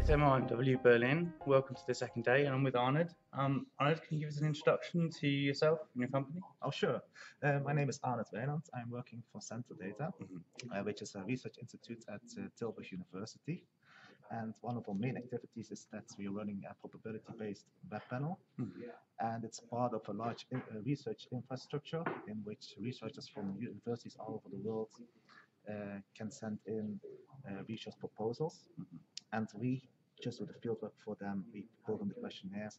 It's MRW Berlin. Welcome to the second day, and I'm with Arnaud. Arnaud, can you give us an introduction to yourself and your company? Oh, sure. My name is Arnaud Wijnant. I'm working for Central Data, which is a research institute at Tilburg University. And one of our main activities is that we are running a probability-based web panel. And it's part of a large research infrastructure in which researchers from universities all over the world can send in research proposals. And we just do the fieldwork for them. We program the questionnaires.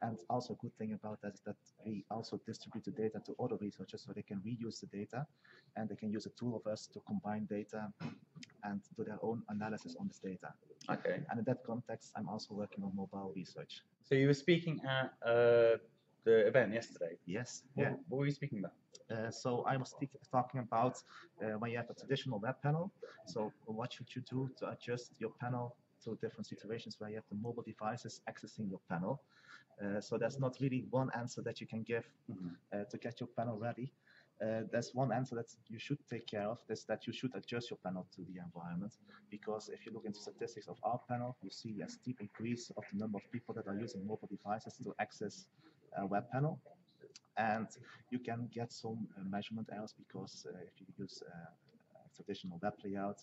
And also a good thing about that is that we also distribute the data to other researchers so they can reuse the data and they can use a tool of us to combine data and do their own analysis on this data. Okay. And in that context, I'm also working on mobile research. So you were speaking at the event yesterday. Yes. What were you speaking about? So I was talking about when you have a traditional web panel. So what should you do to adjust your panel to different situations where you have the mobile devices accessing your panel? So there's not really one answer that you can give to get your panel ready. There's one answer that you should take care of, is that you should adjust your panel to the environment. Because if you look into statistics of our panel, you see a steep increase of the number of people that are using mobile devices to access a web panel. And you can get some measurement errors because if you use a traditional web layout,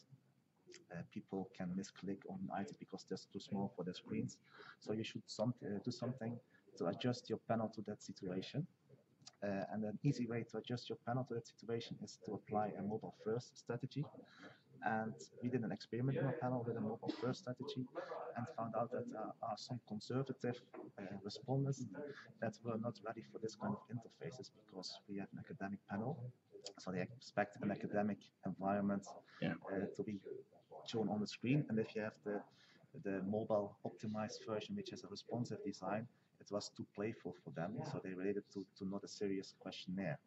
people can misclick on items because they're too small for their screens. So you should do something to adjust your panel to that situation. And an easy way to adjust your panel to that situation is to apply a mobile first strategy. And we did an experiment in our panel with a mobile first strategy and found out that there are some conservative respondents that were not ready for this kind of interfaces because we have an academic panel. So they expect an academic environment to be shown on the screen. And if you have the mobile optimized version, which has a responsive design, it was too playful for them. So they related to not a serious questionnaire.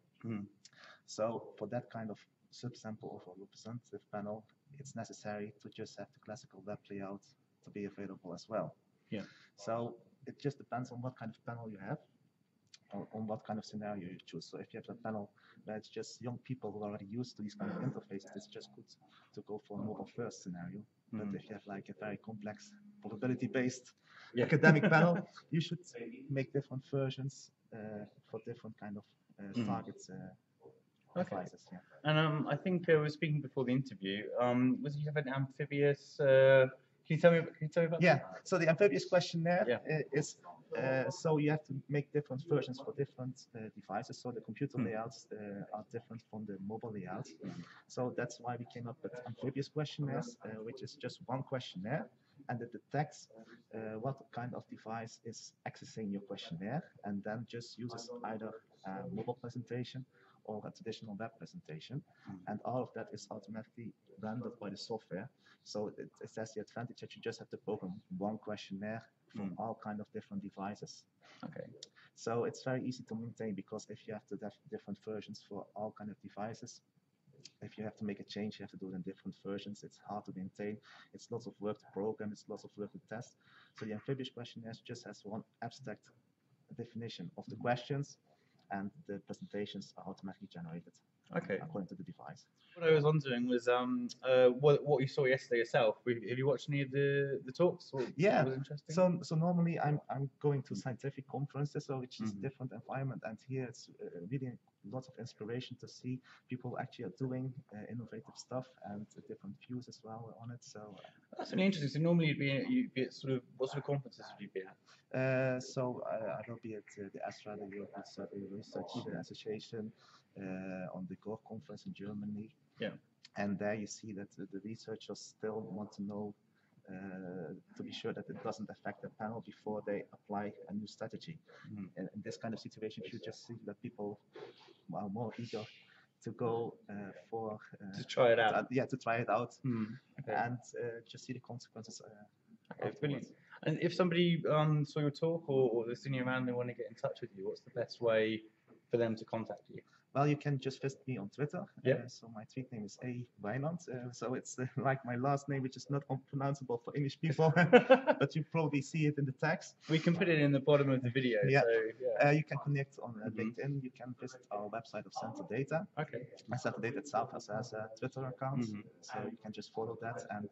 So for that kind of subsample of a representative panel, it's necessary to just have the classical web layout to be available as well. So it just depends on what kind of panel you have, on what kind of scenario you choose. So if you have a panel where it's just young people who are already used to these kind of interfaces, it's just good to go for a mobile first scenario. But if you have like a very complex probability-based academic panel, you should make different versions for different kind of targets. Devices, And I think I was speaking before the interview. Was you have an amphibious? Can you tell me about that? So the amphibious questionnaire is so you have to make different versions for different devices. So the computer layouts are different from the mobile layouts. So that's why we came up with amphibious questionnaires, which is just one questionnaire, and it detects what kind of device is accessing your questionnaire, and then just uses either a mobile presentation or a traditional web presentation, and all of that is automatically rendered by the software. So it has the advantage that you just have to program one questionnaire for all kind of different devices. So it's very easy to maintain because if you have to have different versions for all kind of devices, if you have to make a change, you have to do it in different versions. It's hard to maintain. It's lots of work to program. It's lots of work to test. So the amphibious questionnaire just has one abstract definition of the questions, and the presentations are automatically generated according to the device. What I was wondering was what you saw yesterday yourself. Have you watched any of the talks? What was interesting? So normally I'm going to scientific conferences, so which is a different environment, and here it's really lots of inspiration to see people actually are doing innovative stuff and different views as well on it. So that's really interesting. So normally you'd be at sort of, what sort of conferences would you be at? So I will be at the ASRA, the European Survey Research Association, on the Qual conference in Germany. And there you see that the researchers still want to know to be sure that it doesn't affect the panel before they apply a new strategy. And in this kind of situation, you just see that people are more eager to go to try it out. To try it out, and just see the consequences. Brilliant. And if somebody saw your talk or they're sitting around and they want to get in touch with you, what's the best way for them to contact you? Well, you can just visit me on Twitter. Yep. So my tweet name is Wijnant. So it's like my last name, which is not unpronounceable for English people, but you probably see it in the text. We can put it in the bottom of the video. Yeah. So, yeah. You can connect on LinkedIn. You can visit our website of Center Data. Okay. And Center Data itself has a Twitter account, so you can just follow that. And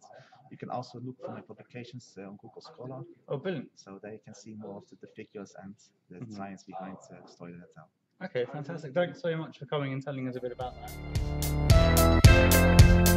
you can also look for my publications on Google Scholar. Oh, brilliant. So there you can see more of the figures and the science behind the story data. Okay, fantastic. Thanks so much for coming and telling us a bit about that.